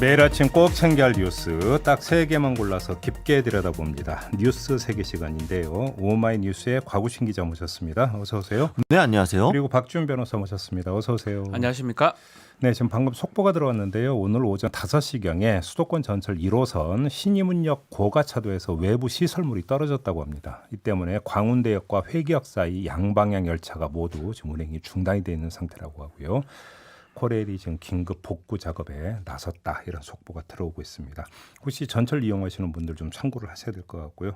매일 아침 꼭 챙겨야 할 뉴스 딱 3개만 골라서 깊게 들여다봅니다. 뉴스 세계 시간인데요. 오마이뉴스의 곽우신 기자 모셨습니다. 어서 오세요. 네, 안녕하세요. 그리고 박준 변호사 모셨습니다. 어서 오세요. 안녕하십니까? 네, 지금 방금 속보가 들어왔는데요. 오늘 오전 5시경에 수도권 전철 1호선 신이문역 고가차도에서 외부 시설물이 떨어졌다고 합니다. 이 때문에 광운대역과 회기역 사이 양방향 열차가 모두 지금 운행이 중단이 되어 있는 상태라고 하고요. 코레일이 지금 긴급 복구 작업에 나섰다, 이런 속보가 들어오고 있습니다. 혹시 전철 이용하시는 분들 좀 참고를 하셔야 될 것 같고요.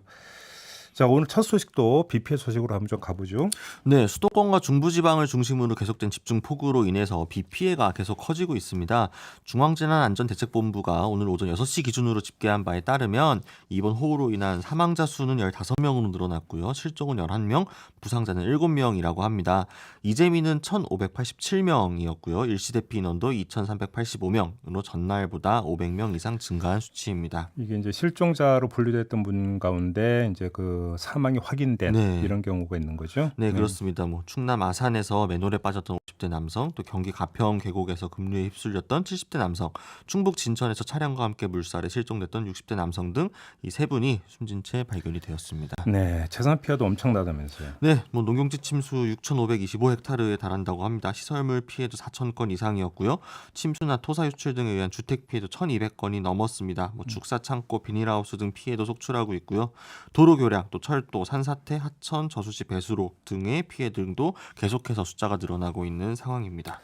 자, 오늘 첫 소식도 비 피해 소식으로 한번 좀 가보죠. 네, 수도권과 중부지방을 중심으로 계속된 집중폭우로 인해서 비 피해가 계속 커지고 있습니다. 중앙재난안전대책본부가 오늘 오전 6시 기준으로 집계한 바에 따르면 이번 호우로 인한 사망자 수는 15명으로 늘어났고요. 실종은 11명, 부상자는 7명이라고 합니다. 이재민은 1,587명이었고요. 일시대피 인원도 2,385명으로 전날보다 500명 이상 증가한 수치입니다. 이게 이제 실종자로 분류됐던 분 가운데 이제 그 사망이 확인된 네. 이런 경우가 있는 거죠. 네, 그렇습니다. 뭐 충남 아산에서 맨홀에 빠졌던 50대 남성, 또 경기 가평 계곡에서 급류에 휩쓸렸던 70대 남성, 충북 진천에서 차량과 함께 물살에 실종됐던 60대 남성 등 이 세 분이 숨진 채 발견이 되었습니다. 네, 재산 피해도 엄청나다면서요. 네, 뭐 농경지 침수 6,525헥타르에 달한다고 합니다. 시설물 피해도 4,000건 이상이었고요. 침수나 토사 유출 등에 의한 주택 피해도 1,200건이 넘었습니다. 뭐 축사 창고, 비닐하우스 등 피해도 속출하고 있고요. 도로 교량, 또 철도, 산사태, 하천, 저수지 배수로 등의 피해 등도 계속해서 숫자가 늘어나고 있는 상황입니다.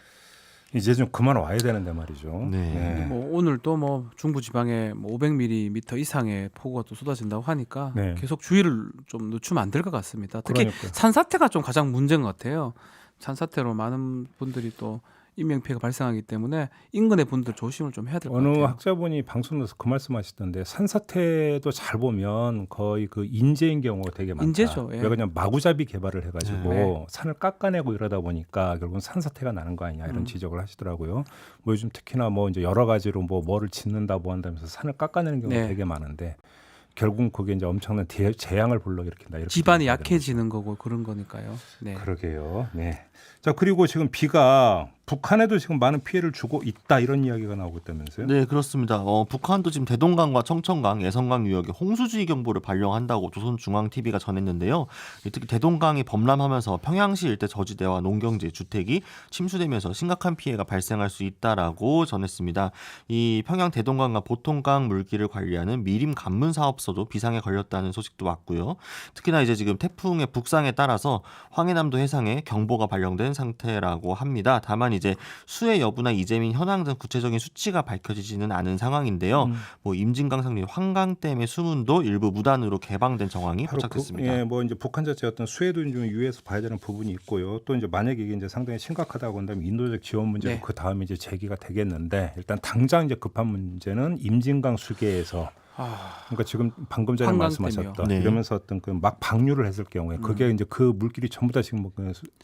이제 좀 그만 와야 되는데 말이죠. 네. 뭐 오늘도 뭐 중부 지방에 뭐 500mm 이상의 폭우가 또 쏟아진다고 하니까 네. 계속 주의를 좀 늦추면 안 될 것 같습니다. 특히 그러니까요. 산사태가 좀 가장 문제인 것 같아요. 산사태로 많은 분들이 또 인명 피해가 발생하기 때문에 인근의 분들 조심을 좀 해야 될 것 어느 같아요. 학자분이 방송에서 그 말씀하시던데 산사태도 잘 보면 거의 그 인재인 경우가 되게 많다. 인재죠, 예. 왜 그냥 마구잡이 개발을 해가지고 네. 산을 깎아내고 이러다 보니까 결국은 산사태가 나는 거 아니냐 이런 지적을 하시더라고요. 뭐 요즘 특히나 뭐 이제 여러 가지로 뭐를 짓는다 뭐 한다면서 산을 깎아내는 경우가 네. 되게 많은데 결국 그게 이제 엄청난 재앙을 불러일으킨다. 이렇게 집안이 생각하는 거죠. 약해지는 거고 그런 거니까요. 네. 그러게요. 네. 자, 그리고 지금 비가 북한에도 지금 많은 피해를 주고 있다, 이런 이야기가 나오고 있다면서요? 네, 그렇습니다. 북한도 지금 대동강과 청천강, 예성강 유역에 홍수주의 경보를 발령한다고 조선중앙TV가 전했는데요. 특히 대동강이 범람하면서 평양시 일대 저지대와 농경지, 주택이 침수되면서 심각한 피해가 발생할 수 있다라고 전했습니다. 이 평양 대동강과 보통강 물길을 관리하는 미림 간문 사업소도 비상에 걸렸다는 소식도 왔고요. 특히나 이제 지금 태풍의 북상에 따라서 황해남도 해상에 경보가 발령된 상태라고 합니다. 다만 이제 수해 여부나 이재민 현황 등 구체적인 수치가 밝혀지지는 않은 상황인데요. 뭐 임진강 상류 환강댐의 수문도 일부 무단으로 개방된 정황이 바로 포착됐습니다. 예, 뭐 이제 북한 자체 어떤 수해도 좀 유의해서 봐야 되는 부분이 있고요. 또 이제 만약에 이게 이제 상당히 심각하다고 한다면 인도적 지원 문제도 네. 그 다음에 이제 제기가 되겠는데, 일단 당장 이제 급한 문제는 임진강 수계에서, 그러니까 지금 방금 전에 한강 말씀하셨던 네. 이러면서 어떤 그 막 방류를 했을 경우에 그게 이제 그 물길이 전부 다 지금 뭐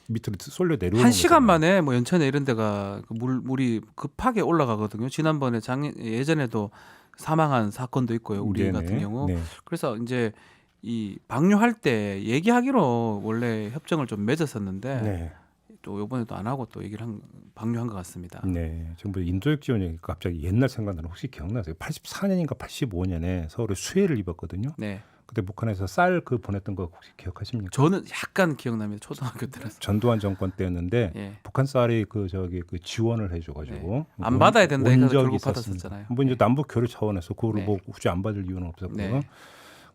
밑으로 쏠려 내려오는 한 시간 거잖아요. 만에 뭐 연천에 이런 데가 그 물이 급하게 올라가거든요. 지난번에 예전에도 사망한 사건도 있고요. 우리 네네. 같은 경우. 네. 그래서 이제 이 방류할 때 얘기하기로 원래 협정을 좀 맺었었는데 네. 또 이번에도 안 하고 또 방류한 것 같습니다. 네, 지금 뭐 인도적 지원이 갑자기 옛날 생각나는, 혹시 기억나세요? 84년인가 85년에 서울에 수해를 입었거든요. 네, 그때 북한에서 쌀 그 보냈던 거 혹시 기억하십니까? 저는 약간 기억납니다. 초등학교 때라서. 전두환 정권 때였는데 예. 북한 쌀이 그 지원을 해줘가지고 안 받아야 된다 해서 적이 결국 있었습니다. 받았었잖아요. 뭐 이제 남북 교류 차원에서 그거를 네. 뭐 굳이 안 받을 이유는 없었고요. 네.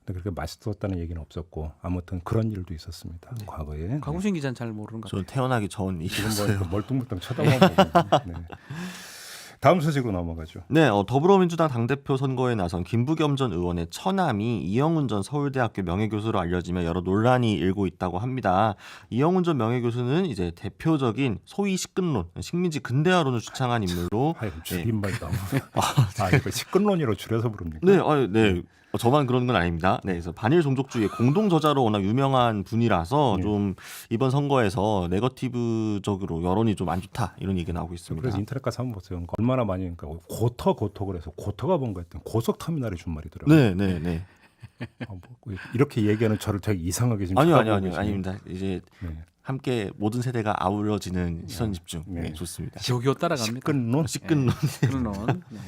근데 그렇게 맛있었다는 얘기는 없었고, 아무튼 그런 일도 있었습니다. 과거에. 강우신 기자는 잘 모르는 것 같아요. 저는 태어나기 전 지금 일이었어요. 뭐 멀뚱멀뚱 쳐다보고. 네. 다음 소식으로 넘어가죠. 네, 더불어민주당 당대표 선거에 나선 김부겸 전 의원의 처남이 이영훈 전 서울대학교 명예교수로 알려지며 여러 논란이 일고 있다고 합니다. 이영훈 전 명예교수는 이제 대표적인 소위 식근론, 식민지 근대화론을 주창한 인물로. 아이고, 줄임말 너무. 이거 식근론이로 줄여서 부릅니까? 네. 저만 그런 건 아닙니다. 네, 그래서 반일 종족주의의 공동 저자로 워낙 유명한 분이라서 좀 이번 선거에서 네거티브적으로 여론이 좀 안 좋다, 이런 얘기가 나오고 있습니다. 그래서 인터넷 가서 한번 보세요. 얼마나 많이, 그러니까 고터 그래서 고터가 뭔가 했더니 고속터미널이 준 말이더라고요. 네. 뭐 이렇게 얘기하는 저를 되게 이상하게 지금 아니요, 쳐다보고 계시네요. 아닙니다. 이제 네. 함께 모든 세대가 아우러지는 시선 집중. 네. 네, 좋습니다. 겨우겨우 따라갑니다. 시끈론. 시끈론. 시끈론. 네.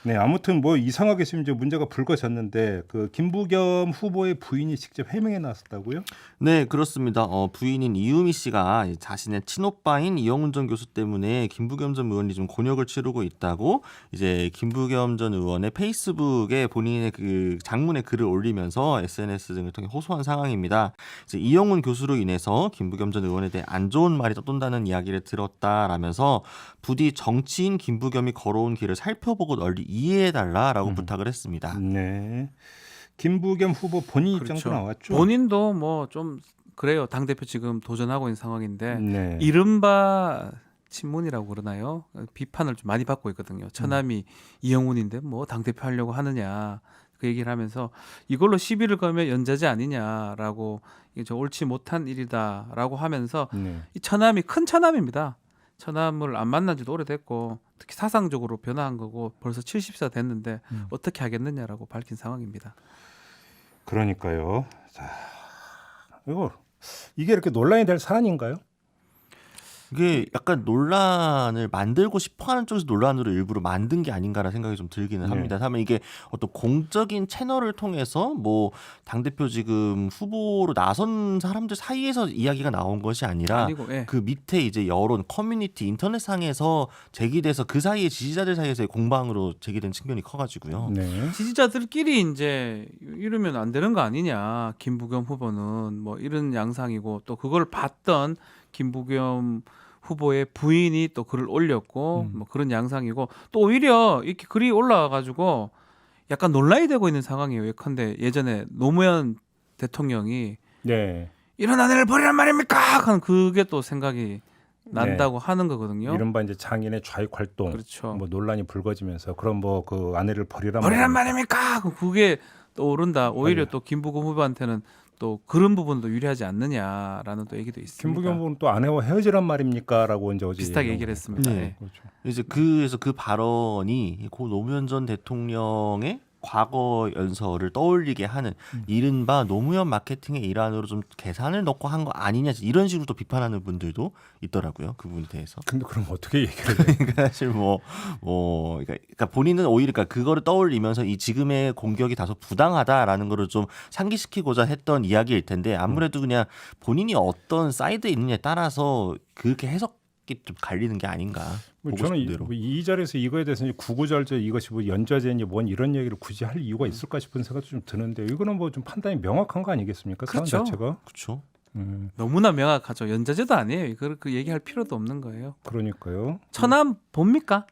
네, 아무튼 뭐 이상하게 지금 이제 문제가 불거졌는데 그 김부겸 후보의 부인이 직접 해명에 나섰다고요? 네, 그렇습니다. 부인인 이유미 씨가 자신의 친오빠인 이영훈 전 교수 때문에 김부겸 전 의원이 좀 곤욕을 치르고 있다고 이제 김부겸 전 의원의 페이스북에 본인의 그 장문의 글을 올리면서 SNS 등을 통해 호소한 상황입니다. 이제 이영훈 교수로 인해서 김부겸 전 의원에 대해 안 좋은 말이 떠돈다는 이야기를 들었다라면서 부디 정치인 김부겸이 걸어온 길을 살펴보고 널리 이해해달라라고 부탁을 했습니다. 네. 김부겸 후보 본인 입장도 나왔죠. 본인도 뭐 좀 그래요. 당 대표 지금 도전하고 있는 상황인데 네. 이른바 친문이라고 그러나요? 비판을 좀 많이 받고 있거든요. 처남이 이영훈인데 뭐 당 대표 하려고 하느냐 그 얘기를 하면서 이걸로 시비를 걸면 연좌제 아니냐라고 이게 저 옳지 못한 일이다라고 하면서 네. 이 처남이 큰 처남입니다. 처남을 안 만난 지도 오래됐고 특히 사상적으로 변화한 거고 벌써 70세 됐는데 어떻게 하겠느냐라고 밝힌 상황입니다. 그러니까요. 자, 이게 이렇게 논란이 될 사안인가요? 이게 약간 논란을 만들고 싶어하는 쪽에서 논란으로 일부러 만든 게 아닌가라는 생각이 좀 들기는 합니다. 다만 이게 어떤 공적인 채널을 통해서 뭐 당대표 지금 후보로 나선 사람들 사이에서 이야기가 나온 것이 아니라 아니고, 예. 그 밑에 이제 여론, 커뮤니티, 인터넷상에서 제기돼서 그 사이에 지지자들 사이에서의 공방으로 제기된 측면이 커가지고요. 네. 지지자들끼리 이제 이러면 안 되는 거 아니냐. 김부겸 후보는 뭐 이런 양상이고 또 그걸 봤던 김부겸 후보의 부인이 또 글을 올렸고 뭐 그런 양상이고 또 오히려 이렇게 글이 올라와가지고 약간 논란이 되고 있는 상황이에요. 예컨대 예전에 노무현 대통령이 네. 이런 아내를 버리란 말입니까? 하는 그게 또 생각이 난다고 하는 거거든요. 이른바 이제 장인의 좌익 활동, 그렇죠. 뭐 논란이 불거지면서 그럼 뭐 그 아내를 버리란 말입니까? 그게 떠오른다. 오히려 또 김부겸 후보한테는 또 그런 부분도 유리하지 않느냐라는 또 얘기도 있습니다. 김부겸 후보는 또 아내와 헤어지란 말입니까라고 이제 어제 비슷하게 얘기를 했습니다. 네. 네. 그렇죠. 이제 그래서 그 발언이 고 노무현 전 대통령의 과거 연설을 떠올리게 하는 이른바 노무현 마케팅의 일환으로 좀 계산을 넣고 한 거 아니냐 이런 식으로 또 비판하는 분들도 있더라고요. 그 부분에 대해서. 근데 그럼 어떻게 얘기를 해요? 그러니까 사실 그러니까 본인은 오히려 그러니까 그거를 떠올리면서 이 지금의 공격이 다소 부당하다라는 거를 좀 상기시키고자 했던 이야기일 텐데 아무래도 그냥 본인이 어떤 사이드에 있느냐에 따라서 그렇게 해석이 좀 갈리는 게 아닌가. 보고 저는 싶은 대로. 이 자리에서 이거에 대해서 이제 구구절절 이것이 뭐 연좌제니 뭔 이런 얘기를 굳이 할 이유가 있을까 싶은 생각도 좀 드는데 이거는 뭐 좀 판단이 명확한 거 아니겠습니까? 사안 그렇죠. 자체가. 그렇죠. 너무나 명확하죠. 연좌제도 아니에요. 이걸 그 얘기할 필요도 없는 거예요. 그러니까요. 처남 봅니까?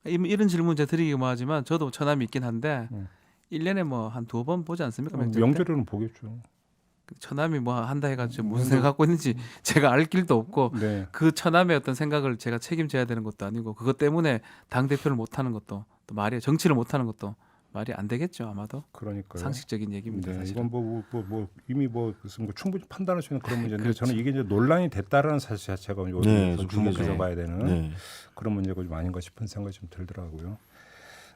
이런 질문 제가 드리기 뭐하지만 저도 처남이 있긴 한데 1년에 뭐 한 2번 보지 않습니까? 명절 때? 명절에는 보겠죠. 처남이 뭐 한다 해가지고 무슨 생각 갖고 있는지 제가 알 길도 없고 네. 그 처남의 어떤 생각을 제가 책임져야 되는 것도 아니고 그것 때문에 당 대표를 못하는 것도 또 말이 정치를 못하는 것도 말이 안 되겠죠 아마도. 그러니까요. 상식적인 얘기입니다. 네, 사실은. 이건 이미 무슨 충분히 판단할 수 있는 그런 문제인데 그렇죠. 저는 이게 이제 논란이 됐다라는 사실 자체가 네, 네, 좀 주목해서 중요하죠. 봐야 되는 네. 그런 문제가 좀 아닌가 싶은 생각이 좀 들더라고요.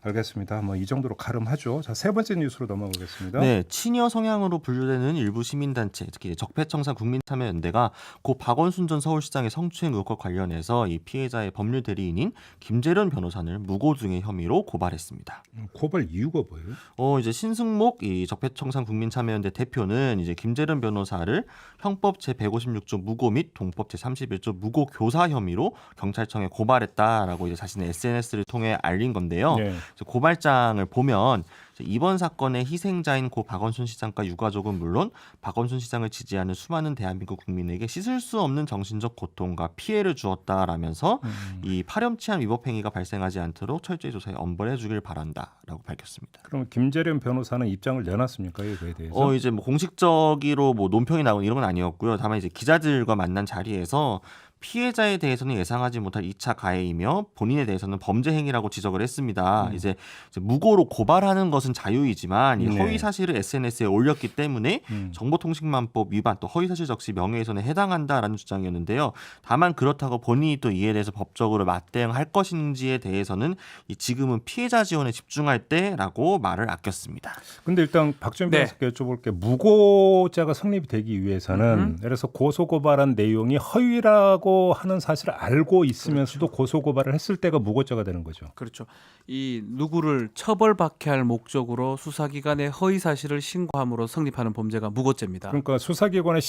알겠습니다. 뭐 이 정도로 가름하죠. 자, 세 번째 뉴스로 넘어가겠습니다. 네, 친여 성향으로 분류되는 일부 시민단체, 특히 적폐청산 국민참여연대가 고 박원순 전 서울시장의 성추행 의혹과 관련해서 이 피해자의 법률 대리인인 김재련 변호사를 무고 등의 혐의로 고발했습니다. 고발 이유가 뭐예요? 이제 신승목 이 적폐청산 국민참여연대 대표는 이제 김재련 변호사를 형법 제 156조 무고 및 동법 제 31조 무고 교사 혐의로 경찰청에 고발했다라고 이제 자신의 SNS를 통해 알린 건데요. 네. 고발장을 보면 이번 사건의 희생자인 고 박원순 시장과 유가족은 물론 박원순 시장을 지지하는 수많은 대한민국 국민에게 씻을 수 없는 정신적 고통과 피해를 주었다라면서 이 파렴치한 위법 행위가 발생하지 않도록 철저히 조사에 엄벌해 주길 바란다라고 밝혔습니다. 그럼 김재련 변호사는 입장을 내놨습니까? 이거에 대해서? 이제 뭐 공식적으로 뭐 논평이 나오는 이런 건 아니었고요. 다만 이제 기자들과 만난 자리에서 피해자에 대해서는 예상하지 못할 2차 가해이며 본인에 대해서는 범죄 행위라고 지적을 했습니다. 이제 무고로 고발하는 것은 자유이지만 이 네. 허위 사실을 SNS에 올렸기 때문에 정보통신망법 위반 또 허위사실 적시 명예훼손에 해당한다라는 주장이었는데요. 다만 그렇다고 본인이 또 이에 대해서 법적으로 맞대응할 것인지에 대해서는 지금은 피해자 지원에 집중할 때라고 말을 아꼈습니다. 근데 일단 박주현 네. 변호사께 여쭤볼게. 무고죄가 성립이 되기 위해서는 그래서 고소고발한 내용이 허위라고 하는 사실을 알고 있으면서도 고소고발을 했을 때가 무고죄가 되는 거죠. 그렇죠. 이 누구를 처벌받게 할 목적으로 수사기관에 허위 사실을 신고함으로 성립하는 범죄가 무고죄입니다. 그러니까 수사기관에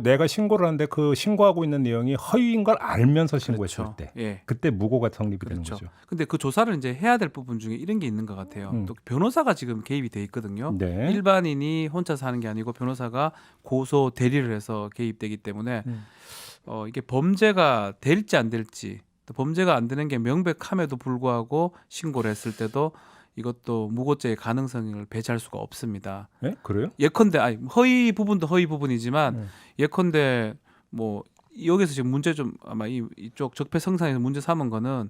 내가 신고를 하는데 그 신고하고 있는 내용이 허위인 걸 알면서 신고했을 그렇죠. 때 예. 그때 무고가 성립이 되는 그렇죠. 거죠. 근데 그 조사를 이제 해야 될 부분 중에 이런 게 있는 것 같아요. 또 변호사가 지금 개입이 돼 있거든요. 네. 일반인이 혼자서 하는 게 아니고 변호사가 고소 대리를 해서 개입되기 때문에 이게 범죄가 될지 안 될지, 또 범죄가 안 되는 게 명백함에도 불구하고 신고를 했을 때도 이것도 무고죄의 가능성을 배제할 수가 없습니다. 네? 그래요? 예컨대 허위 부분도 허위 부분이지만 예컨대 뭐 여기서 지금 문제 좀 아마 이쪽 적폐청산에서 문제 삼은 거는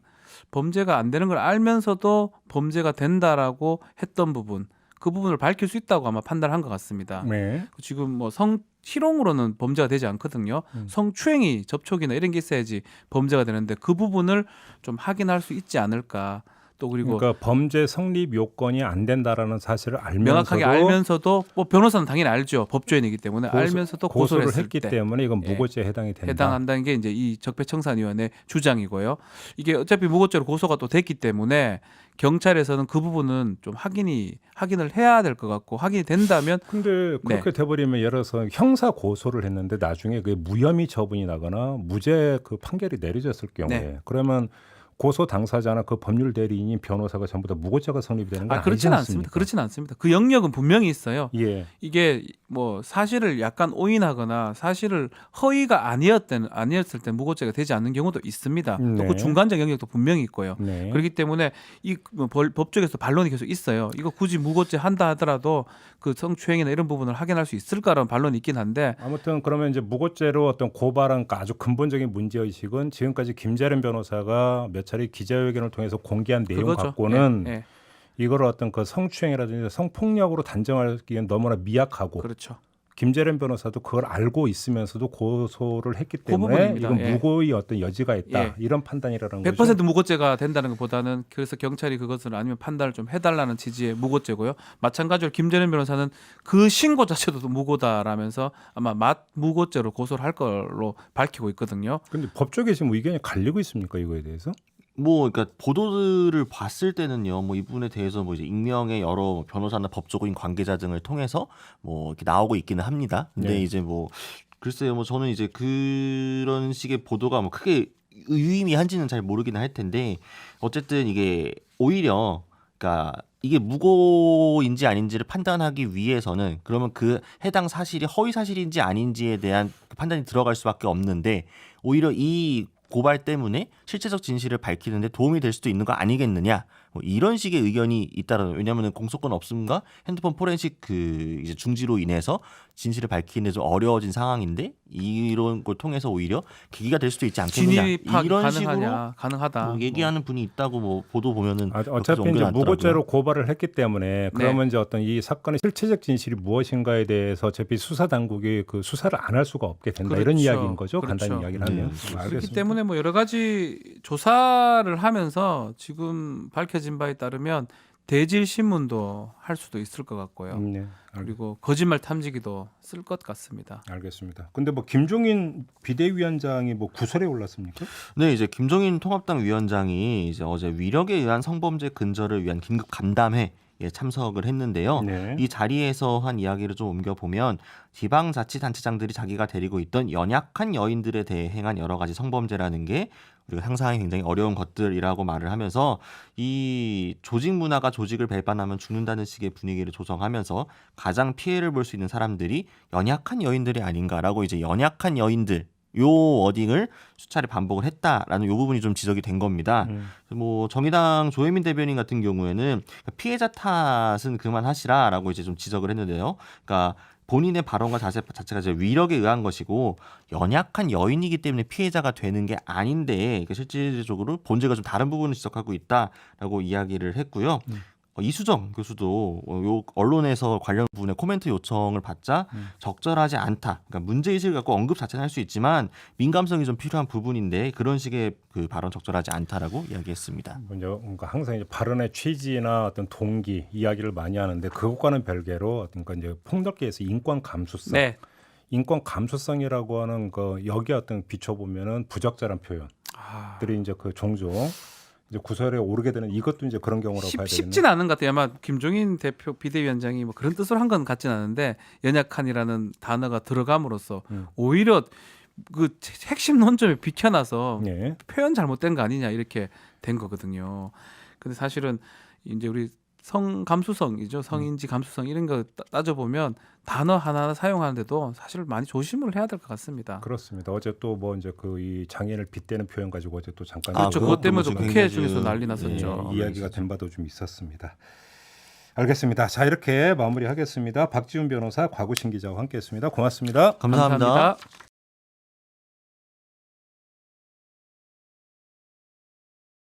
범죄가 안 되는 걸 알면서도 범죄가 된다라고 했던 부분, 그 부분을 밝힐 수 있다고 아마 판단한 것 같습니다. 네. 지금 뭐 성희롱으로는 범죄가 되지 않거든요. 성추행이 접촉이나 이런 게 있어야지 범죄가 되는데 그 부분을 좀 확인할 수 있지 않을까. 또 그리고 그러니까 범죄 성립 요건이 안 된다라는 사실을 알면서도 명확하게 알면서도 뭐 변호사는 당연히 알죠. 법조인이기 때문에 알면서도 고소를 했을 했기 때 때문에 이건 무고죄에 해당이 된다. 해당한다는 게 이제 이 적폐청산위원회 주장이고요. 이게 어차피 무고죄로 고소가 또 됐기 때문에 경찰에서는 그 부분은 좀 확인을 해야 될 것 같고 확인이 된다면 근데 그렇게 돼버리면 예를 들어서 형사 고소를 했는데 나중에 그게 무혐의 처분이 나거나 무죄 그 판결이 내려졌을 경우에 네. 그러면 고소 당사자나 그 법률 대리인인 변호사가 전부 다 무고죄가 성립이 되는 건 아니지 그렇지는 않습니까? 않습니다. 그렇지는 않습니다. 그 영역은 분명히 있어요. 예. 이게 뭐 사실을 약간 오인하거나 사실을 허위가 아니었을 때 무고죄가 되지 않는 경우도 있습니다. 또 네. 그 중간적 영역도 분명히 있고요. 네. 그렇기 때문에 이 법조계에서 반론이 계속 있어요. 이거 굳이 무고죄 한다 하더라도 그 성추행이나 이런 부분을 확인할 수 있을까라는 반론이 있긴 한데 아무튼 그러면 이제 무고죄로 어떤 고발한 아주 근본적인 문제의식은 지금까지 김재련 변호사가 몇 차례 기자회견을 통해서 공개한 내용 그거죠. 갖고는 예, 예. 이걸 어떤 그 성추행이라든지 성폭력으로 단정하기엔 너무나 미약하고 그렇죠. 김재련 변호사도 그걸 알고 있으면서도 고소를 했기 그 때문에 부분입니다. 이건 예. 무고의 어떤 여지가 있다. 예. 이런 판단이라는 100% 거죠. 무고죄가 된다는 것보다는 그래서 경찰이 그것을 아니면 판단을 좀 해달라는 취지의 무고죄고요. 마찬가지로 김재련 변호사는 그 신고 자체도 무고다라면서 아마 무고죄로 고소를 할 걸로 밝히고 있거든요. 근데 법조계 지금 의견이 갈리고 있습니까 이거에 대해서? 그러니까 보도들을 봤을 때는요, 이분에 대해서 이제 익명의 여러 변호사나 법조인 관계자 등을 통해서 이렇게 나오고 있기는 합니다. 근데 네. 이제 글쎄요, 저는 이제 그런 식의 보도가 크게 유의미한지는 잘 모르기는 할 텐데, 어쨌든 이게 오히려, 그러니까 이게 무고인지 아닌지를 판단하기 위해서는 그러면 그 해당 사실이 허위 사실인지 아닌지에 대한 그 판단이 들어갈 수밖에 없는데, 오히려 이 고발 때문에 실체적 진실을 밝히는데 도움이 될 수도 있는 거 아니겠느냐, 이런 식의 의견이 있다라는. 왜냐하면 공소권 없음과 핸드폰 포렌식 이제 중지로 인해서 진실을 밝히는데 좀 어려워진 상황인데 이런 걸 통해서 오히려 계기가 될 수도 있지 않겠느냐, 진입하기 이런 식으로 가능하다. 얘기하는 분이 있다고 보도 보면은 어차피 이제 무고죄로 고발을 했기 때문에 그러면 이제 어떤 이 사건의 실체적 진실이 무엇인가에 대해서 어차피 수사 당국이 그 수사를 안 할 수가 없게 된다. 그렇죠. 이런 이야기인 거죠. 그렇죠. 간단히 이야기를 하면. 그렇기 알겠습니다. 때문에 뭐 여러 가지 조사를 하면서 지금 밝혀진 바에 따르면 대질 신문도 할 수도 있을 것 같고요. 네. 그리고 거짓말 탐지기도 쓸 것 같습니다. 알겠습니다. 근데 김종인 비대위원장이 구설에 올랐습니까? 네, 이제 김종인 통합당 위원장이 이제 어제 위력에 의한 성범죄 근절을 위한 긴급 간담회에 참석을 했는데요. 네. 이 자리에서 한 이야기를 좀 옮겨보면 지방자치단체장들이 자기가 데리고 있던 연약한 여인들에 대해 행한 여러 가지 성범죄라는 게 우리가 상상하기 굉장히 어려운 것들이라고 말을 하면서 이 조직 문화가 조직을 배반하면 죽는다는 식의 분위기를 조성하면서 가장 피해를 볼 수 있는 사람들이 연약한 여인들이 아닌가라고, 이제 연약한 여인들 요 워딩을 수차례 반복을 했다라는 요 부분이 좀 지적이 된 겁니다. 정의당 조혜민 대변인 같은 경우에는 피해자 탓은 그만하시라라고 이제 좀 지적을 했는데요. 그러니까 본인의 발언과 자세 자체가 이제 위력에 의한 것이고 연약한 여인이기 때문에 피해자가 되는 게 아닌데 실질적으로 본질과 좀 다른 부분을 지적하고 있다라고 이야기를 했고요. 이수정 교수도 요 언론에서 관련 부분에 코멘트 요청을 받자 적절하지 않다. 그러니까 문제의식을 갖고 언급 자체는 할 수 있지만 민감성이 좀 필요한 부분인데 그런 식의 그 발언 적절하지 않다라고 이야기했습니다. 먼저 그러니까 항상 이제 발언의 취지나 어떤 동기 이야기를 많이 하는데 그것과는 별개로 그러니까 이제 폭넓게 해서 인권 감수성, 네. 인권 감수성이라고 하는 거 여기 어떤 비춰보면은 부적절한 표현들이 이제 그 종종 이제 구설에 오르게 되는 이것도 이제 그런 경우라고 봐야 되겠네요. 쉽진 않은 것 같아요. 아마 김종인 대표 비대위원장이 뭐 그런 뜻으로 한 건 같진 않은데 연약한이라는 단어가 들어감으로써 오히려 그 핵심 논점에 비켜나서 예. 표현 잘못된 거 아니냐 이렇게 된 거거든요. 근데 사실은 이제 우리 성 감수성이죠. 성인지 감수성 이런 거 따져 보면 단어 하나하나 사용하는데도 사실 많이 조심을 해야 될 것 같습니다. 그렇습니다. 어제 또 뭐 이제 그 이 장애인을 빗대는 표현 가지고 어제 또 잠깐 그렇죠. 그거 그것 때문에 도 지금 국회 굉장히 중에서 난리 났었죠. 예, 이야기가 된 바도 좀 있었습니다. 알겠습니다. 자 이렇게 마무리하겠습니다. 박지훈 변호사, 곽우신 기자와 함께했습니다. 고맙습니다. 감사합니다. 감사합니다.